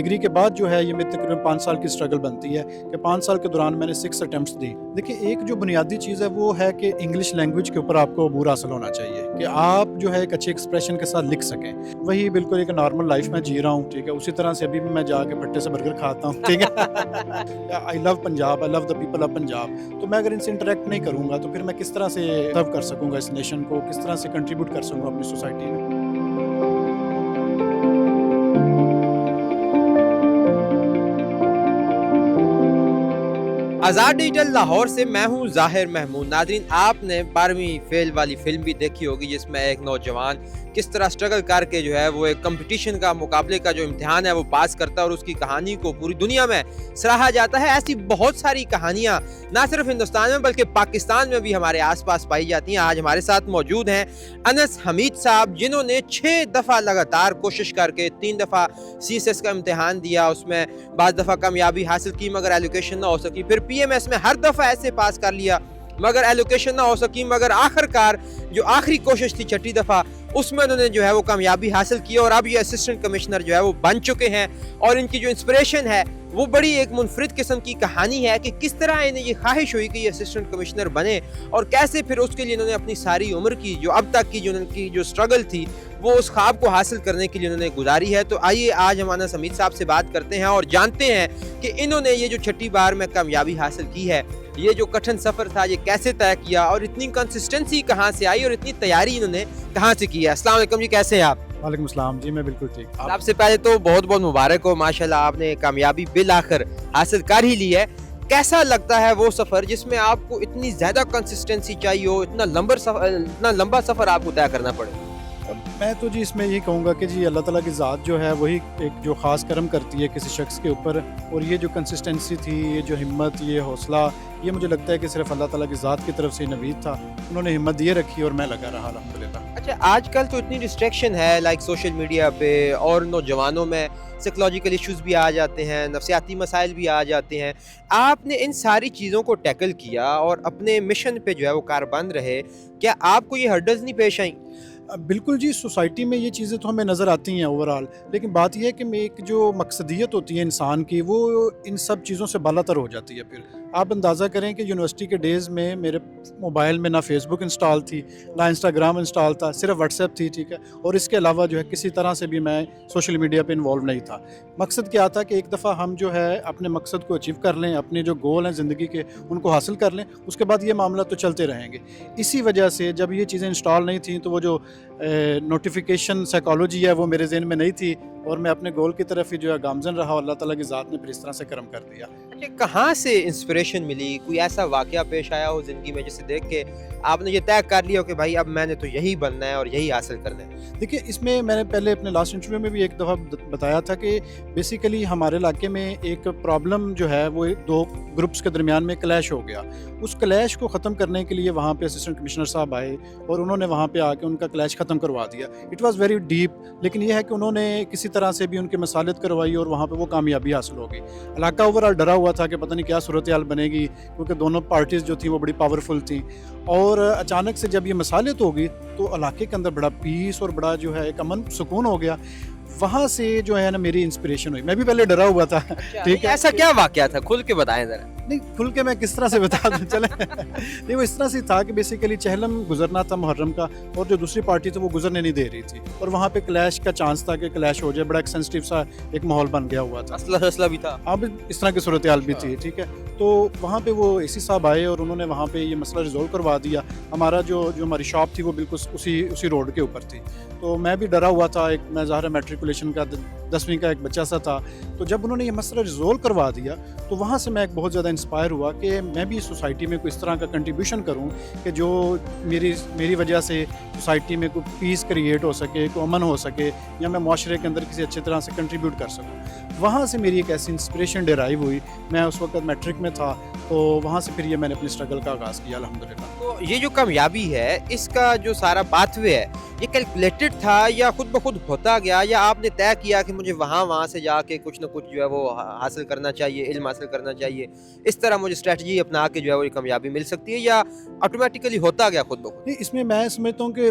Degree کے بعد جو ہے یہ میری تقریباً 5 سال کی اسٹرگل بنتی ہے کہ 5 سال کے دوران میں نے 6 اٹیمپٹس دی. دیکھیں ایک جو بنیادی چیز ہے وہ ہے کہ انگلش لینگویج کے اوپر آپ کو عبور حاصل ہونا چاہیے کہ آپ جو ہے ایک اچھے ایکسپریشن کے ساتھ لکھ سکیں. وہی بالکل ایک نارمل لائف میں جی رہا ہوں, ٹھیک ہے. اسی طرح سے ابھی بھی میں جا کے بھٹے سے برگر کھاتا ہوں, ٹھیک ہے. آئی لو پنجاب, آئی لو دا پیپل آف پنجاب. تو میں اگر ان سے انٹریکٹ نہیں کروں گا تو پھر میں کس طرح سے سرو کر سکوں گا اس نیشن کو, کس طرح سے کنٹریبیوٹ کر سکوں گا اپنی سوسائٹی میں. آزاد ڈیجیٹل لاہور سے میں ہوں ظاہر محمود. ناظرین, آپ نے 12ویں فیل والی فلم بھی دیکھی ہوگی جس میں ایک نوجوان کس طرح سٹرگل کر کے جو ہے وہ ایک کمپٹیشن کا, مقابلے کا جو امتحان ہے وہ پاس کرتا ہے اور اس کی کہانی کو پوری دنیا میں سراہا جاتا ہے. ایسی بہت ساری کہانیاں نہ صرف ہندوستان میں بلکہ پاکستان میں بھی ہمارے آس پاس پائی جاتی ہیں. آج ہمارے ساتھ موجود ہیں انس حمید صاحب, جنہوں نے 6 دفعہ لگاتار کوشش کر کے 3 دفعہ CSS کا امتحان دیا, اس میں بعض دفعہ کامیابی حاصل کی مگر ایلوکیشن نہ ہو سکی, پھر PMS میں ہر دفعہ ایسے پاس کر لیا مگر ایلوکیشن نہ ہو سکی, مگر آخر کار جو آخری کوشش تھی 6ٹھی دفعہ اس میں انہوں نے جو ہے وہ کامیابی حاصل کی اور اب یہ اسسٹنٹ کمشنر جو ہے وہ بن چکے ہیں. اور ان کی جو انسپریشن ہے وہ بڑی ایک منفرد قسم کی کہانی ہے کہ کس طرح انہیں یہ خواہش ہوئی کہ یہ اسسٹنٹ کمشنر بنے اور کیسے پھر اس کے لیے انہوں نے اپنی ساری عمر کی جو اب تک کی جو ان کی جو سٹرگل تھی وہ اس خواب کو حاصل کرنے کے لیے انہوں نے گزاری ہے. تو آئیے آج ہم انس حمید صاحب سے بات کرتے ہیں اور جانتے ہیں کہ انہوں نے یہ جو 6ٹھی بار میں کامیابی حاصل کی ہے, یہ جو کٹھن سفر تھا یہ کیسے طے کیا اور اتنی کنسسٹنسی کہاں سے آئی اور اتنی تیاری انہوں نے کہاں سے کی ہے. السلام علیکم جی, کیسے ہیں آپ؟ وعلیکم السلام جی, میں بالکل ٹھیک. سب سے پہلے تو بہت بہت مبارک ہو, ماشاءاللہ آپ نے کامیابی بالآخر حاصل کر ہی لی ہے. کیسا لگتا ہے وہ سفر جس میں آپ کو اتنی زیادہ کنسسٹنسی چاہیے ہو, اتنا لمبا سفر آپ کو طے کرنا پڑے؟ میں تو جی اس میں یہی کہوں گا کہ جی اللہ تعالیٰ کی ذات جو ہے وہی ایک جو خاص کرم کرتی ہے کسی شخص کے اوپر, اور یہ جو کنسسٹنسی تھی, یہ جو ہمت, یہ حوصلہ, یہ مجھے لگتا ہے کہ صرف اللہ تعالیٰ کی ذات کی طرف سے نوید تھا. انہوں نے ہمت دیے رکھی اور میں لگا رہا الحمدللہ. اچھا, آج کل تو اتنی ڈسٹریکشن ہے لائک سوشل میڈیا پہ اور نوجوانوں میں سائیکولوجیکل ایشوز بھی آ جاتے ہیں, نفسیاتی مسائل بھی آ جاتے ہیں. آپ نے ان ساری چیزوں کو ٹیکل کیا اور اپنے مشن پہ جو ہے وہ کاربند رہے, کیا آپ کو یہ ہرڈلز نہیں پیش آئیں؟ بالکل جی, سوسائٹی میں یہ چیزیں تو ہمیں نظر آتی ہیں اوورال, لیکن بات یہ ہے کہ ایک جو مقصدیت ہوتی ہے انسان کی وہ ان سب چیزوں سے بالا تر ہو جاتی ہے. پھر آپ اندازہ کریں کہ یونیورسٹی کے ڈیز میں میرے موبائل میں نہ فیس بک انسٹال تھی, نہ انسٹاگرام انسٹال تھا, صرف واٹس ایپ تھی, ٹھیک ہے. اور اس کے علاوہ جو ہے کسی طرح سے بھی میں سوشل میڈیا پہ انوالو نہیں تھا. مقصد کیا تھا کہ ایک دفعہ ہم جو ہے اپنے مقصد کو اچیو کر لیں, اپنے جو گول ہیں زندگی کے ان کو حاصل کر لیں, اس کے بعد یہ معاملہ تو چلتے رہیں گے. اسی وجہ سے جب یہ چیزیں انسٹال نہیں تھیں تو وہ جو نوٹیفیکیشن سائیکالوجی ہے وہ میرے ذہن میں نہیں تھی اور میں اپنے گول کی طرف ہی جو ہے گامزن رہا, اللہ تعالیٰ کی ذات نے پھر اس طرح سے کرم کر دیا. اچھا, کہاں سے انسپریشن ملی؟ کوئی ایسا واقعہ پیش آیا ہو زندگی میں جسے دیکھ کے آپ نے یہ طے کر لیا ہو کہ بھائی اب میں نے تو یہی بننا ہے اور یہی حاصل کرنا ہے؟ دیکھیے اس میں نے پہلے اپنے لاسٹ انٹرویو میں بھی ایک دفعہ بتایا تھا کہ بیسیکلی ہمارے علاقے میں ایک پرابلم جو ہے وہ 2 گروپس کے درمیان میں کلیش ہو گیا. اس کلیش کو ختم کرنے کے لیے وہاں پہ اسسٹنٹ کمشنر صاحب آئے اور انہوں نے وہاں پہ آ کے ان کا کلیش ختم کروا دیا. اٹ واز ویری ڈیپ, لیکن یہ ہے کہ انہوں نے کسی طرح سے بھی ان کی مصالحت کروائی اور وہاں پہ وہ کامیابی حاصل ہو گئی. علاقہ اوورال ڈرا ہوا تھا کہ پتہ نہیں کیا صورتحال بنے گی, کیونکہ دونوں پارٹیز جو تھیں وہ بڑی پاورفل تھیں. اور اچانک سے جب یہ مصالحت ہو گئی تو علاقے کے اندر بڑا پیس اور بڑا جو ہے ایک امن سکون ہو گیا. وہاں سے جو ہے نا میری انسپریشن ہوئی. میں بھی پہلے ڈرا ہوا تھا, ٹھیک ہے. ایسا کیا واقعہ تھا, کھل کے بتائیں ذرا. نہیں کھل کے میں کس طرح سے بتا دوں, چلیں نہیں وہ اس طرح سے تھا کہ بیسیکلی چہلم گزرنا تھا محرم کا, اور جو دوسری پارٹی تھی وہ گزرنے نہیں دے رہی تھی, اور وہاں پہ کلیش کا چانس تھا کہ کلیش ہو جائے. بڑا ایک سینسٹیو سا ایک ماحول بن گیا ہوا تھا, اسلحہ بھی تھا, اب اس طرح کی صورتحال بھی تھی, ٹھیک ہے. تو وہاں پہ وہ AC صاحب آئے اور انہوں نے وہاں پہ یہ مسئلہ ریزولو کروا دیا. ہمارا جو ہماری شاپ تھی وہ بالکل اسی روڈ کے اوپر تھی. تو میں بھی ڈرا ہوا تھا, ایک میں ظاہر میٹریکولیشن کا 10ویں کا ایک بچہ سا تھا. تو جب انہوں نے یہ مسئلہ ریزولو کروا دیا تو وہاں سے میں ایک بہت زیادہ انسپائر ہوا کہ میں بھی سوسائٹی میں کوئی اس طرح کا کنٹریبیوشن کروں کہ جو میری وجہ سے سوسائٹی میں کوئی پیس کریٹ ہو سکے, کوئی امن ہو سکے, یا میں معاشرے کے اندر کسی اچھے طرح سے کنٹریبیوٹ کر سکوں. وہاں سے میری ایک ایسی انسپریشن ڈرائیو ہوئی. میں اس وقت میٹرک میں تھا, تو وہاں سے پھر یہ میں نے اپنی اسٹرگل کا آغاز کیا الحمدللہ. تو یہ جو کامیابی ہے اس کا جو سارا پاتھ وے ہے یہ کیلکولیٹڈ تھا یا خود بخود ہوتا گیا, یا آپ نے طے کیا کہ مجھے وہاں سے جا کے کچھ نہ کچھ جو ہے وہ حاصل کرنا چاہیے, علم حاصل کرنا چاہیے, اس طرح مجھے اسٹریٹجی اپنا کے جو ہے وہ کامیابی مل سکتی ہے, یا آٹومیٹیکلی ہوتا گیا خود بخود؟ نہیں, اس میں سمجھتا ہوں کہ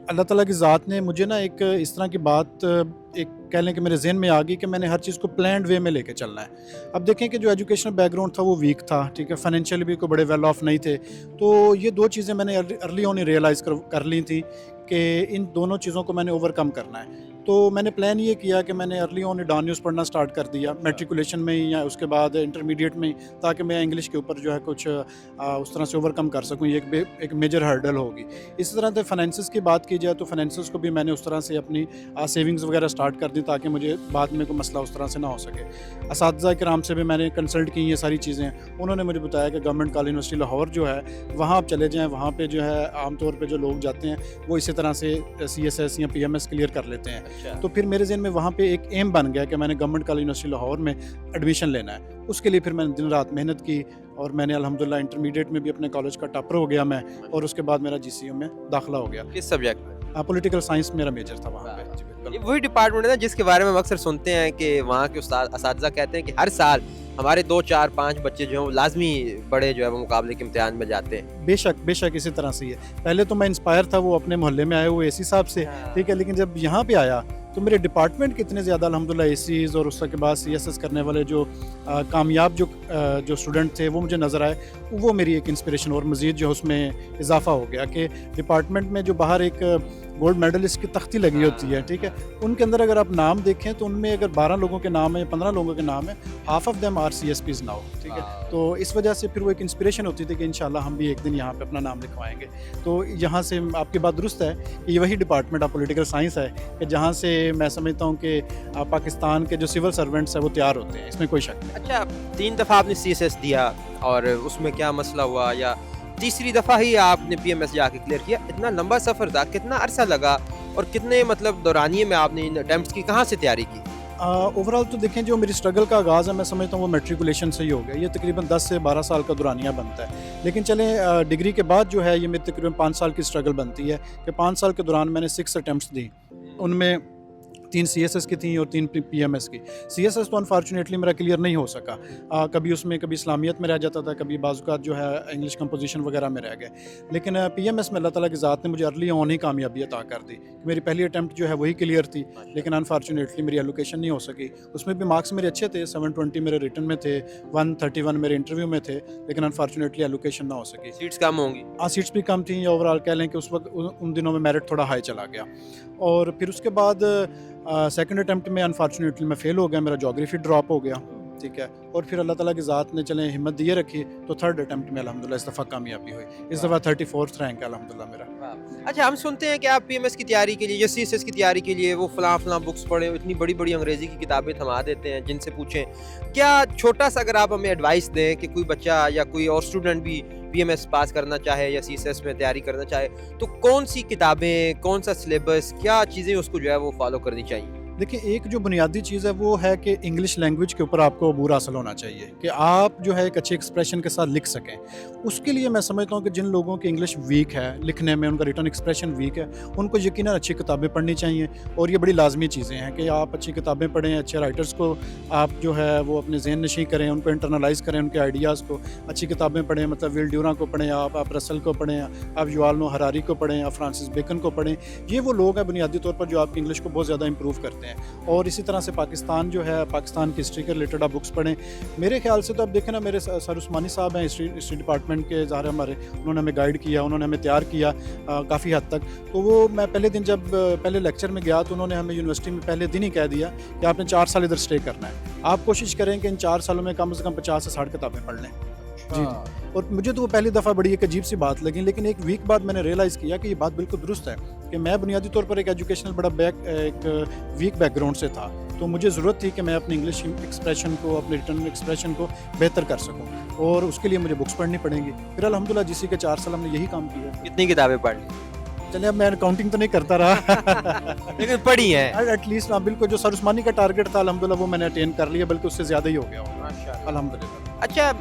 اللہ تعالیٰ کی ذات نے مجھے نا ایک اس طرح کی بات एक कह लें कि मेरे ज़हन में आ गई कि मैंने हर चीज़ को प्लान्ड वे में लेके चलना है। अब देखें कि जो एजुकेशनल बैकग्राउंड था वो वीक था, ठीक है, फाइनेंशियली भी कोई बड़े वेल ऑफ नहीं थे। तो ये 2 चीज़ें मैंने अर्ली ऑन ही रियलाइज़ कर ली थी कि इन दोनों चीज़ों को मैंने ओवरकम करना है। तो मैंने प्लान ये किया कि मैंने अर्ली ऑन डॉन न्यूज़ पढ़ना स्टार्ट कर दिया, मैट्रिकुलेशन में ही या उसके बाद इंटरमीडिएट में ही, ताकि मैं इंग्लिश के ऊपर जो है कुछ उस तरह से ओवरकम कर सकूँ। ये एक मेजर हर्डल होगी। इसी तरह से फाइनेंसिस की बात की जाए तो फाइनेंसिस को भी मैंने उस तरह से अपनी सेविंग्स वगैरह स्टार्ट कर दी, ताकि मुझे बाद में कोई मसला उस तरह से ना हो सके। असातिज़ा किराम से भी मैंने कंसल्ट की ये सारी चीज़ें। उन्होंने मुझे बताया कि गवर्नमेंट कॉलेज यूनिवर्सिटी लाहौर जो है वहाँ आप चले जाएँ, वहाँ पर जो है आमतौर पर जो लोग जाते हैं वो इसी तरह से CSS या PMS क्लियर कर लेते हैं। अच्छा। तो फिर मेरे ज़हन में वहाँ पे एक एम बन गया कि मैंने गवर्नमेंट कॉलेज यूनिवर्सिटी लाहौर में एडमिशन लेना है। उसके लिए फिर मैंने दिन रात मेहनत की और मैंने अल्हम्दुलिल्लाह इंटरमीडिएट में भी अपने कॉलेज का टॉपर हो गया मैं, और उसके बाद मेरा GCU में दाखिला हो गया। किस सब्जेक्ट में? पॉलिटिकल साइंस मेरा मेजर था वहाँ पे। जी बिल्कुल। ये वही डिपार्टमेंट है ना जिसके बारे में हम अक्सर सुनते हैं कि वहाँ के उस्ताद असातिज़ा कहते हैं कि हर साल हमारे 2, 4, 5 बच्चे जो हैं वो लाजमी बड़े जो है वो मुकाबले के इम्तिहान में जाते हैं। बेशक इसी तरह से ही है। पहले तो मैं इंस्पायर था वो अपने मोहल्ले में आए हुए AC साहब से, ठीक है, लेकिन जब यहाँ पे आया तो मेरे डिपार्टमेंट के इतने ज़्यादा अल्हम्दुलिल्लाह ACs और उसके बाद CSS करने वाले जो कामयाब जो स्टूडेंट थे वो मुझे नज़र आए। वो मेरी एक इंस्पिरेशन और मज़ीद जो उसमें इजाफा हो गया कि डिपार्टमेंट में जो बाहर एक गोल्ड मेडलिस्ट की तख्ती लगी होती है, ठीक है, उनके अंदर अगर आप नाम देखें तो उनमें अगर 12 लोगों के नाम है या 15 लोगों के नाम है, half of them are CSPs now, ठीक है। तो इस वजह से फिर वो एक इंस्पिरेशन होती थी कि इंशाल्लाह हम भी एक दिन यहाँ पे अपना नाम लिखवाएंगे। तो यहाँ से आपकी बात दुरुस्त है कि ये वही डिपार्टमेंट ऑफ पॉलिटिकल साइंस है कि जहाँ से मैं समझता हूँ कि पाकिस्तान के जो सिविल सर्वेंट्स हैं वो तैयार होते हैं, इसमें कोई शक नहीं। अच्छा, 3 दफ़ा आपने CSS दिया और उसमें क्या मसला हुआ, या तीसरी दफ़ा ही आपने PMS जाके क्लियर किया? इतना लंबा सफ़र था, कितना अरसा लगा और कितने मतलब दौरानिए में आपने इन अटेम्प्ट्स की कहाँ से तैयारी की? ओवरऑल तो देखें जो मेरी स्ट्रगल का आगाज़ है मैं समझता हूँ वो मैट्रिकुलेशन से ही हो गया। ये तकरीबन 10 से 12 साल का दौरानिया बनता है। लेकिन चलें डिग्री के बाद जो है ये मेरी तकरीबन 5 साल की स्ट्रगल बनती है कि 5 साल के दौरान मैंने 6 अटेम्प्ट्स दी। उनमें 3 CSS की थी और 3 PMS की। CSS तो अनफॉर्चुनेटली मेरा क्लियर नहीं हो सका। कभी उसमें कभी इस्लामियत में रह जाता था, कभी बाज़-औक़ात जो है इंग्लिश कंपोजिशन वगैरह में रह गए। लेकिन PMS में अल्लाह ताला की ज़ात ने मुझे अर्ली ऑन ही कामयाबी अता कर दी। मेरी पहली अटैम्प्ट जो है वही क्लियर थी, लेकिन अनफॉर्चुनेटली मेरी एलोकेशन नहीं हो सकी। उसमें भी मार्क्स मेरे अच्छे थे, 720 मेरे रिटन में थे, 131 मेरे इंटरव्यू में थे, लेकिन अनफॉर्चुनेटली एलोकेशन ना हो सकी। सीट्स कम होंगी? सीट्स भी कम थी, या ओवरऑल कह लें कि उस वक्त उन दिनों में मेरिट थोड़ा हाई चला गया। और फिर उसके बाद सेकंड अटेम्प्ट में अनफॉर्चुनेटली मैं फ़ेल हो गया, मेरा ज्योग्राफी ड्रॉप हो गया, ठीक है। और फिर अल्लाह ताला की ज़ात ने चलें हिम्मत दिए रखी तो थर्ड अटेम्प्ट में अल्हम्दुलिल्लाह इस दफ़ा कामयाबी हुई। इस दफ़ा 34th रैंक है अल्हम्दुलिल्लाह मेरा। अच्छा, हम सुनते हैं कि आप PMS की तैयारी के लिए या CSS की तैयारी के लिए वो फलां बुक्स पढ़े, इतनी बड़ी बड़ी अंग्रेज़ी की किताबें थमा देते हैं जिनसे पूछें। क्या छोटा सा अगर आप हमें एडवाइस दें कि कोई बच्चा या कोई और स्टूडेंट भी PMS पास करना चाहे या CSS में तैयारी करना चाहे तो कौन सी किताबें, कौन सा सिलेबस, क्या चीज़ें उसको जो है वो फॉलो करनी चाहिए? देखिए, एक जो बुनियादी चीज़ है वो है कि इंग्लिश लैंग्वेज के ऊपर आपको अबूर हासिल होना चाहिए कि आप जो है एक अच्छे एक्सप्रेशन के साथ लिख सकें। उसके लिए मैं समझता हूँ कि जिन लोगों की इंग्लिश वीक है, लिखने में उनका रिटन एक्सप्रेशन वीक है, उनको यकीनन अच्छी किताबें पढ़नी चाहिए। और ये बड़ी लाजमी चीज़ें हैं कि आप अच्छी किताबें पढ़ें, अच्छे राइटर्स को आप जो है वो अपने ज़हन नशी करें, उनको इंटरनलाइज़ करें, उनके आइडियाज़ को। अच्छी किताबें पढ़ें, मतलब विल ड्यूरा को पढ़ें, आप रसल को पढ़ें, आप युवाल नोह हरारी को पढ़ें, आप फ्रांसिस बेकन को पढ़ें। ये वो लोग हैं बुनियादी तौर पर जो आपकी इंग्लिश को बहुत ज़्यादा इंप्रूव करते हैं। और इसी तरह से पाकिस्तान जो है, पाकिस्तान की हिस्ट्री के रिलेटेड आप बुक्स पढ़ें। मेरे ख्याल से तो आप देखें ना, मेरे सर उस्मानी साहब हैं हिस्ट्री डिपार्टमेंट के, ज़ाहिर हमारे, उन्होंने हमें गाइड किया, उन्होंने हमें तैयार किया काफ़ी हद तक। तो वो मैं पहले दिन जब पहले लेक्चर में गया तो उन्होंने हमें यूनिवर्सिटी में पहले दिन ही कह दिया कि आपने 4 साल इधर स्टे करना है। आप कोशिश करें कि इन 4 सालों में कम से कम 50 से 60 किताबें पढ़ लें। जी। और मुझे तो वो पहली दफ़ा बड़ी एक अजीब सी बात लगी, लेकिन एक वीक बाद मैंने रियलाइज़ किया कि ये बात बिल्कुल दुरुस्त है कि मैं बुनियादी तौर पर एक एजुकेशनल बड़ा एक वीक बैकग्राउंड से था। तो मुझे ज़रूरत थी कि मैं अपने इंग्लिश एक्सप्रेशन को, अपने रिटन एक्सप्रेशन को बेहतर कर सकूं, और उसके लिए मुझे बुक्स पढ़नी पड़ेंगी। फिर अल्हम्दुलिल्लाह GC के 4 साल हमने यही काम किया। कितनी किताबें पढ़ ली? चलिए, अब मैं काउंटिंग तो नहीं करता रहा लेकिन पढ़ी है एटलीस्ट। हाँ बिल्कुल, जो सर उस्मानी का टारगेट था अल्हम्दुलिल्लाह वो मैंने अटेन कर लिया, बल्कि उससे ज़्यादा ही हो गया होगा अल्हम्दुलिल्लाह। अच्छा,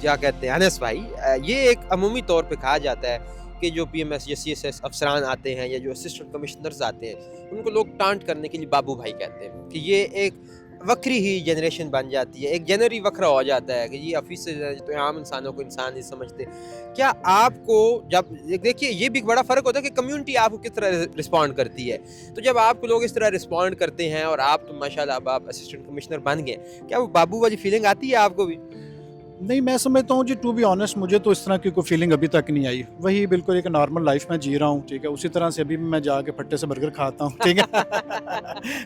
क्या कहते हैं अनस भाई, ये एक अमूमी तौर पे कहा जाता है कि जो PMS या CSS अफसरान आते हैं या जो असिस्टेंट कमिश्नर्स आते हैं, उनको लोग टांट करने के लिए बाबू भाई कहते हैं कि ये एक वक्री ही जनरेशन बन जाती है, एक जनर ही वक्रा हो जाता है कि जी ऑफिस से तो आम इंसानों को इंसान नहीं समझते। क्या आपको जब देखिए ये भी एक बड़ा फ़र्क होता है कि कम्युनिटी आपको किस तरह रिस्पॉन्ड करती है। तो जब आपको लोग इस तरह रिस्पॉन्ड करते हैं और आप तो माशाल्लाह अब आप असिस्टेंट कमिश्नर बन गए, क्या वो बाबू वाली फीलिंग आती है आपको भी? नहीं, मैं समझता हूँ जी, टू बी ऑनेस्ट मुझे तो इस तरह की कोई फीलिंग अभी तक नहीं आई। वही बिल्कुल एक नॉर्मल लाइफ में जी रहा हूँ, ठीक है? उसी तरह से अभी भी मैं जाके फट्टे से बर्गर खाता हूँ, ठीक है?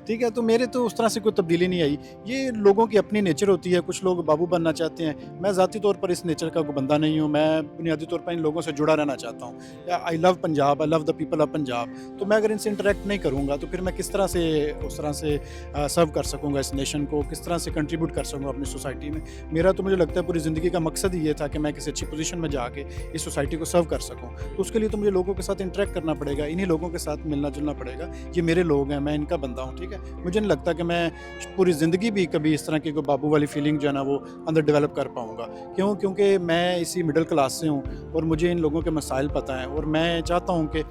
ठीक है, तो मेरे तो उस तरह से कोई तब्दीली नहीं आई। ये लोगों की अपनी नेचर होती है, कुछ लोग बाबू बनना चाहते हैं। मैं ज़ाती तौर पर इस नेचर का कोई बंदा नहीं हूँ, मैं बुनियादी तौर पर इन लोगों से जुड़ा रहना चाहता हूँ। I love Punjab, I love the people of Punjab. तो मैं अगर इनसे इंटरेक्ट नहीं करूँगा, तो फिर मैं किस तरह से उस तरह से सर्व कर सकूँगा इस नेशन को, किस तरह से कंट्रीब्यूट कर सकूँगा अपनी सोसाइटी में। मेरा तो मुझे लगता है पूरी ज़िंदगी का मकसद ही ये था कि मैं किसी अच्छी पोजीशन में जाके इस सोसाइटी को सर्व कर सकूं। तो उसके लिए तो मुझे लोगों के साथ इंटरेक्ट करना पड़ेगा, इन्हीं लोगों के साथ मिलना जुलना पड़ेगा। ये मेरे लोग हैं, मैं इनका बंदा हूं, ठीक है? मुझे नहीं लगता कि मैं पूरी ज़िंदगी भी कभी इस तरह की कोई बाबू वाली फीलिंग जो है ना वो अंदर डेवलप कर पाऊँगा। क्यों? क्योंकि मैं इसी मिडिल क्लास से हूँ और मुझे इन लोगों के मसाइल पता हैं, और मैं चाहता हूँ कि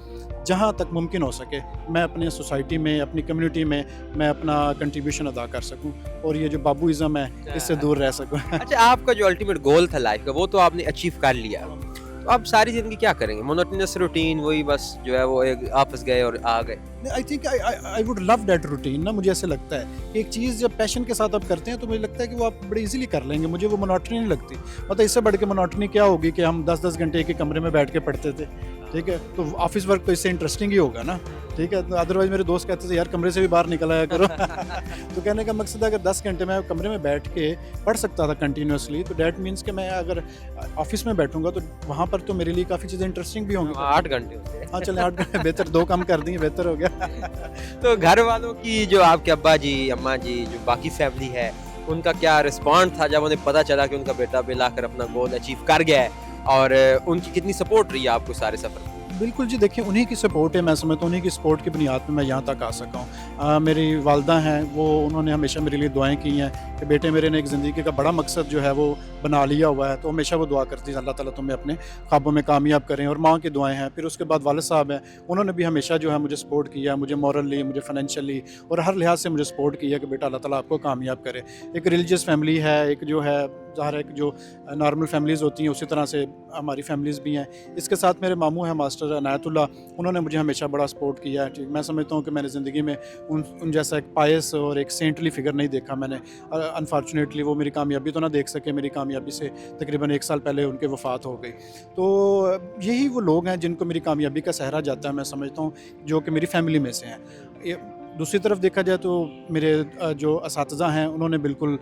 जहाँ तक मुमकिन हो सके मैं अपने सोसाइटी में, अपनी कम्युनिटी में मैं अपना कंट्रीब्यूशन अदा कर सकूँ, और ये जो बाबूइज़्म है इससे दूर रह सकूँ। अच्छा, आपका जो अल्टीमेट गोल था लाइफ का वो तो आपने अचीव कर लिया। तो अब सारी ज़िंदगी क्या करेंगे? मोनोटोनस रूटीन, वही बस जो है वो एक ऑफिस गए और आ गए। I think I would love that routine ना। मुझे ऐसे लगता है कि एक चीज़ जब पैशन के साथ आप करते हैं तो मुझे लगता है कि वो आप बड़े इजीली कर लेंगे। मुझे वो मोनोटनी नहीं लगती। मतलब इससे बढ़ के मोनोटनी क्या होगी कि हम 10-10 घंटे एक ही कमरे में बैठ के पढ़ते थे, ठीक है? तो ऑफिस वर्क तो इससे इंटरेस्टिंग ही होगा ना, ठीक है? तो अदरवाइज मेरे दोस्त कहते थे यार कमरे से भी बाहर निकल आया करो। तो कहने का मकसद है अगर 10 घंटे मैं कमरे में बैठ के पढ़ सकता था कंटिन्यूसली, तो डैट मीन्स कि मैं अगर ऑफिस में बैठूंगा तो वहाँ पर तो मेरे लिए काफ़ी चीज़ें इंटरेस्टिंग भी होंगी। 8 घंटे होते हैं। हाँ चले 8 घंटे बेहतर, 2 कम कर दिए, बेहतर हो गया। तो घर वालों की, जो आपके अब्बा जी, अम्मा जी, जो बाकी फैमिली है, उनका क्या रिस्पॉन्ड था जब उन्हें पता चला कि उनका बेटा मिलाकर अपना गोल अचीव कर गया है, और उनकी कितनी सपोर्ट रही है आपको सारे सफर में? बिल्कुल जी, देखिए उन्हीं की सपोर्ट है, मैं समझता हूँ उन्हीं की सपोर्ट की बुनियाद पे मैं यहाँ तक आ सका हूँ। मेरी वालदा हैं, वो उन्होंने हमेशा मेरे लिए दुआएं की हैं कि बेटे मेरे ने एक ज़िंदगी का बड़ा मकसद जो है वो बना लिया हुआ है। तो हमेशा वो दुआ करती है अल्लाह ताला तुम्हें अपने ख्वाबों में कामयाब करें, और माँ की दुआएं हैं। फिर उसके बाद वालिद साहब हैं, उन्होंने भी हमेशा जो है मुझे सपोर्ट किया, मुझे मॉरली, मुझे फाइनेंशियली और हर लिहाज से मुझे सपोर्ट किया कि बेटा अल्लाह ताला आपको कामयाब करे। एक रिलीजियस फैमिली है, एक जो है ज़ाहिर है कि जो नॉर्मल फैमिलीज़ होती हैं उसी तरह से हमारी फैमिलीज़ भी हैं। इसके साथ मेरे मामू हैं मास्टर अनायतुल्लाह, उन्होंने मुझे हमेशा बड़ा सपोर्ट किया है। ठीक, मैं समझता हूँ कि मैंने ज़िंदगी में उन जैसा एक पायस और एक सेंटली फिगर नहीं देखा मैंने। अनफॉर्चुनेटली वो मेरी कामयाबी तो ना देख सके, मेरी कामयाबी से तकरीबन 1 साल पहले उनकी वफ़ात हो गई। तो यही वो लोग हैं जिनको मेरी कामयाबी का सहरा जाता है, मैं समझता हूँ, जो कि मेरी फैमिली में से हैं। दूसरी तरफ देखा जाए तो मेरे जो असातिज़ा हैं उन्होंने बिल्कुल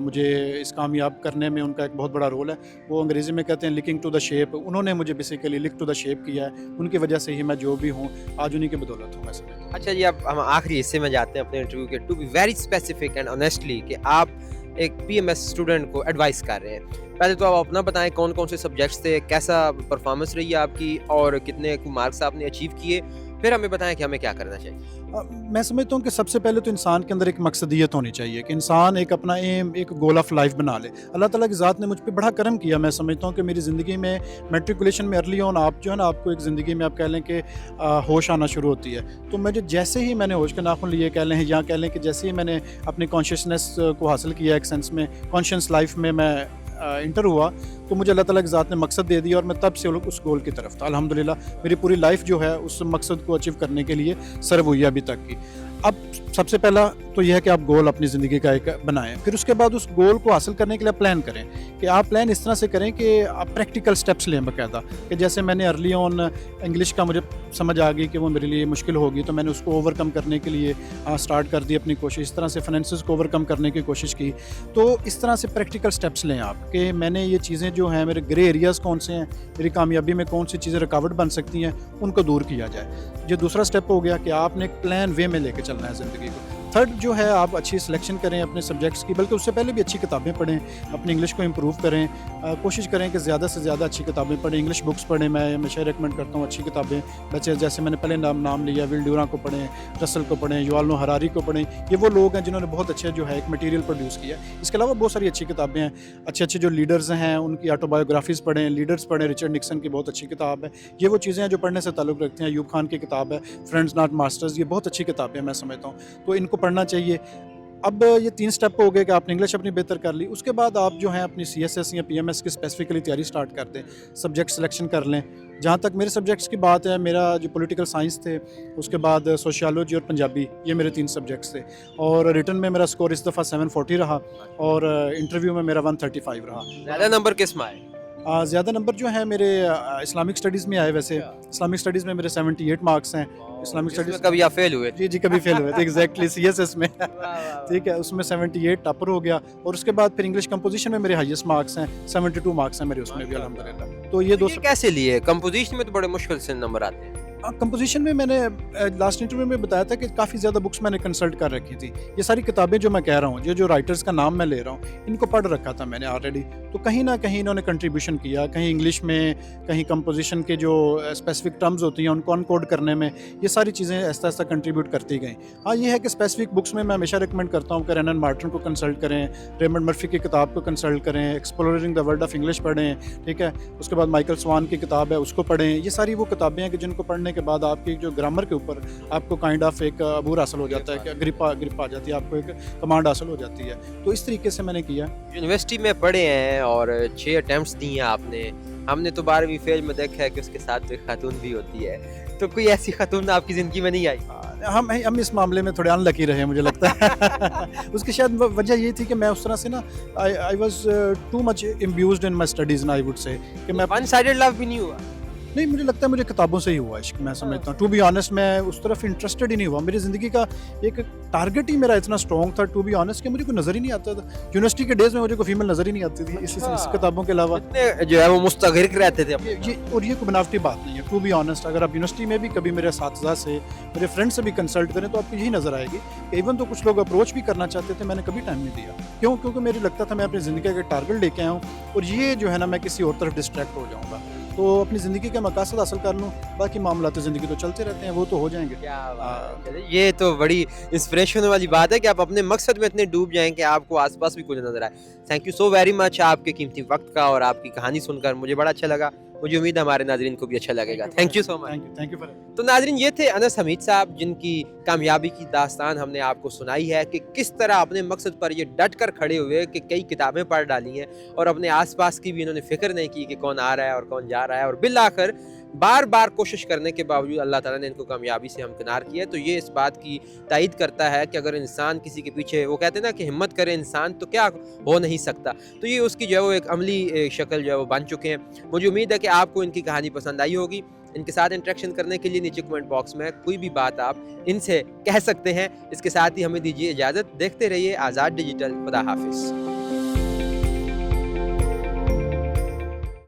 मुझे इस कामयाब करने में उनका एक बहुत बड़ा रोल है। वो अंग्रेज़ी में कहते हैं लिकिंग टू द शेप, उन्होंने मुझे बेसिकली लिक टू द शेप किया है। उनकी वजह से ही मैं जो भी हूँ आज उन्हीं की बदौलत हूँ, मैं समझता हूँ। अच्छा जी, अब हम आखिरी हिस्से में जाते हैं अपने इंटरव्यू के, to be very specific and honestly, कि आप एक पीएमएस स्टूडेंट को एडवाइस कर रहे हैं। पहले तो आप अपना बताएं कौन कौन से सब्जेक्ट्स थे, कैसा परफॉर्मेंस रही है आपकी, और कितने मार्क्स आपने अचीव किए, फिर हमें बताएं कि हमें क्या करना चाहिए। मैं समझता हूँ कि सबसे पहले तो इंसान के अंदर एक मकसदियत होनी चाहिए कि इंसान एक अपना एम, एक गोल ऑफ लाइफ बना ले। अल्लाह ताला की ज़ात ने मुझ पे बड़ा करम किया। मैं समझता हूँ कि मेरी ज़िंदगी में मैट्रिकुलेशन में अर्ली ऑन आप जो है ना, आपको एक ज़िंदगी में आप कह लें कि होश आना शुरू होती है। तो मुझे जैसे ही मैंने होश के नाखून लिए कह लें, या कह लें कि जैसे ही मैंने अपनी कॉन्शियसनेस को हासिल किया, एक सेंस में कॉन्शियस लाइफ में मैं इंटर हुआ, तो मुझे अल्लाह ताला की ज़ात ने मकसद दे दिया और मैं तब से उस गोल की तरफ था। अल्हम्दुलिल्लाह मेरी पूरी लाइफ जो है उस मकसद को अचीव करने के लिए सर्व हुई है अभी तक की। अब सबसे पहला तो यह है कि आप गोल अपनी ज़िंदगी का एक बनाएं, फिर उसके बाद उस गोल को हासिल करने के लिए प्लान करें कि आप प्लान इस तरह से करें कि आप प्रैक्टिकल स्टेप्स लें बाकायदा। कि जैसे मैंने अर्ली ऑन इंग्लिश का मुझे समझ आ गई कि वो मेरे लिए मुश्किल होगी, तो मैंने उसको ओवरकम करने के लिए स्टार्ट कर दी अपनी कोशिश। इस तरह से फाइनेंसेस को ओवरकम करने की कोशिश की। तो इस तरह से प्रैक्टिकल स्टेप्स लें आप कि मैंने ये चीज़ें जो हैं, मेरे ग्रे एरियाज़ कौन से हैं, मेरी कामयाबी में कौन सी चीज़ें रुकावट बन सकती हैं, उनको दूर किया जाए। ये दूसरा स्टेप हो गया कि आपने एक प्लान वे में लेके चलना है ज़िंदगी को। थर्ड जो है, आप अच्छी सिलेक्शन करें अपने सब्जेक्ट्स की, बल्कि उससे पहले भी अच्छी किताबें पढ़ें, अपनी इंग्लिश को इम्प्रूव करें। कोशिश करें कि ज़्यादा से ज़्यादा अच्छी किताबें पढ़ें, इंग्लिश बुक्स पढ़ें। मैं हमेशा रिकमेंड करता हूँ अच्छी किताबें। बच्चे जैसे मैंने पहले नाम लिया, विल ड्यूरा को पढ़ें, रसल को पढ़ें, युवाल नोह हरारी को पढ़ें। ये वो लोग हैं जिन्होंने बहुत अच्छे जो है एक मटीरियल प्रोड्यूस किया। इसके अलावा बहुत सारी अच्छी किताबें हैं, अच्छे जो लीडर्स हैं उनकी ऑटोबायोग्राफीज़ पढ़ें, लीडर्स पढ़ें। रिचर्ड निक्सन की बहुत अच्छी किताब है। ये वो चीज़ें हैं जो पढ़ने से ताल्लुक़ रखते हैं। अयूब खान की किताब है फ्रेंड्स नॉट मास्टर्स, ये बहुत अच्छी किताबें हैं, मैं समझता हूँ, तो इनको पढ़ना चाहिए। अब ये 3 स्टेप हो गए कि आपने इंग्लिश अपनी बेहतर कर ली, उसके बाद आप जो हैं अपनी CSS या PMS की स्पेसिफिकली तैयारी स्टार्ट कर दें, सब्जेक्ट सिलेक्शन कर लें। जहाँ तक मेरे सब्जेक्ट्स की बात है, मेरा जो पॉलिटिकल साइंस थे, उसके बाद सोशियोलॉजी और पंजाबी, ये मेरे 3 सब्जेक्ट्स थे, और रिटन में मेरा स्कोर इस दफ़ा 740 रहा, और इंटरव्यू में मेरा 135 रहा। ज़्यादा नंबर किस में आए? ज़्यादा नंबर जो है मेरे इस्लामिक स्टडीज़ में आए। वैसे इस्लामिक स्टडीज़ में मेरे 78 मार्क्स हैं। इस्लामिक जिसमें स्टडीज़ कभी आप फेल हुए? जी, कभी फेल हुए थे एग्जैक्टली CSS में। ठीक है, उसमें 78 टॉपर हो गया, और उसके बाद फिर इंग्लिश कंपोजिशन में मेरे हाईएस्ट मार्क्स हैं, 72 मार्क्स हैं मेरे उसमें भी अल्हम्दुलिल्लाह। तो ये दो ये कैसे लिए? कंपोजिशन में तो बड़े मुश्किल से नंबर आते हैं। कंपोजिशन में मैंने लास्ट इंटरव्यू में बताया था कि काफ़ी ज़्यादा बुक्स मैंने कंसल्ट कर रखी थी। ये सारी किताबें जो मैं कह रहा हूँ, ये जो राइटर्स का नाम मैं ले रहा हूँ, इनको पढ़ रखा था मैंने ऑलरेडी। तो कहीं ना कहीं इन्होंने कंट्रीब्यूशन किया, कहीं इंग्लिश में, कहीं कंपोजिशन के जो स्पेसिफिक टर्म्स होती हैं उनको अनकोड करने में, ये सारी चीज़ें ऐसा ऐसा कंट्रीब्यूट करती गई। हाँ, ये है कि स्पेसिफिक बुक्स में मैं हमेशा रिकमेंड करता हूँ कि रेनन मार्टिन को कंसल्ट करें, रेमंड मर्फी की किताब को कंसल्ट करें, exploring the world of English पढ़ें, ठीक है। उसके बाद माइकल स्वान की किताब है, उसको पढ़ें। ये सारी वो किताबें हैं कि जिनको पढ़ने के बाद आपकी जो ग्रामर के ऊपर आपको काइंड ऑफ एक अबूर हासिल हो जाता है, कि ग्रिप आ जाती है, आपको एक कमांड हासिल हो जाती है। तो इस तरीके से मैंने किया। यूनिवर्सिटी में पढ़े हैं और 6 अटेम्प्ट्स दिए हैं आपने। हमने तो 12वीं फेल में देखा है कि उसके साथ एक खातून भी होती है, तो कोई ऐसी खातून आपकी ज़िंदगी में नहीं आई? हम इस मामले में थोड़े अनलकी रहे, मुझे लगता है। उसकी शायद वजह ये थी कि मैं उस तरह से ना I was too much imbued in my studies, I would say कि मैं वन साइडेड लव भी नहीं हुआ? नहीं, मुझे लगता है मुझे किताबों से ही हुआ इश्क, मैं समझता हूँ। टू बी ऑनेस्ट, मैं उस तरफ इंटरेस्टेड ही नहीं हुआ। मेरी ज़िंदगी का एक टारगेट ही मेरा इतना स्ट्रॉन्ग था, टू बी ऑनेस्ट, कि मुझे कोई नज़र ही नहीं आता था। यूनिवर्सिटी के डेज़ में मुझे कोई फीमेल नज़र ही नहीं आती थी इस किताबों के अलावा। इतने जो है वो मुस्तग़रिक़ रहते थे अपने। ये कोई बनावटी बात नहीं है, टू बी ऑनेस्ट। अगर आप यूनिवर्सिटी में भी कभी मेरे साथीज़ा से, मेरे फ्रेंड से भी कंसल्ट करें तो आपको यही नज़र आएगी कि इवन तो कुछ लोग अप्रोच भी करना चाहते थे, मैंने कभी टाइम नहीं दिया। क्यों? क्योंकि मुझे लगता था मैं अपनी ज़िंदगी का एक टारगेट लेके आया हूँ, और ये जो है ना, मैं किसी और तरफ डिस्ट्रैक्ट हो जाऊँगा। तो अपनी ज़िंदगी के मकासद हासिल कर लूँ, बाकी मामला तो ज़िंदगी तो चलते रहते हैं, वो तो हो जाएंगे। क्या बात है। ये तो बड़ी इंस्पिरेशन वाली बात है कि आप अपने मकसद में इतने डूब जाएं कि आपको आसपास भी कुछ नजर आए। Thank you so very much आपके कीमती वक्त का, और आपकी कहानी सुनकर मुझे बड़ा अच्छा लगा। मुझे उम्मीद है हमारे नाज़रीन को भी अच्छा लगेगा। Thank you so much. Thank you for. तो नाज़रीन, ये थे अनस हमीद साहब, जिनकी कामयाबी की दास्तान हमने आपको सुनाई है कि किस तरह अपने मकसद पर ये डट कर खड़े हुए कि कई किताबें पढ़ डाली हैं, और अपने आसपास की भी इन्होंने फिक्र नहीं की कि कौन आ रहा है और कौन जा रहा है, और बिल आखिर बार बार कोशिश करने के बावजूद अल्लाह ताला ने इनको कामयाबी से हमकिनार किया। तो ये इस बात की तायद करता है कि अगर इंसान किसी के पीछे, वो कहते हैं ना कि हिम्मत करे इंसान तो क्या हो नहीं सकता, तो ये उसकी जो है वो एक अमली शक्ल जो है वो बन चुके हैं। मुझे उम्मीद है कि आपको इनकी कहानी पसंद आई होगी। इनके साथ इंटरेक्शन करने के लिए नीचे कमेंट बॉक्स में कोई भी बात आप इनसे कह सकते हैं। इसके साथ ही हमें दीजिए इजाज़त। देखते रहिए आज़ाद डिजिटल। खुदा हाफिज़।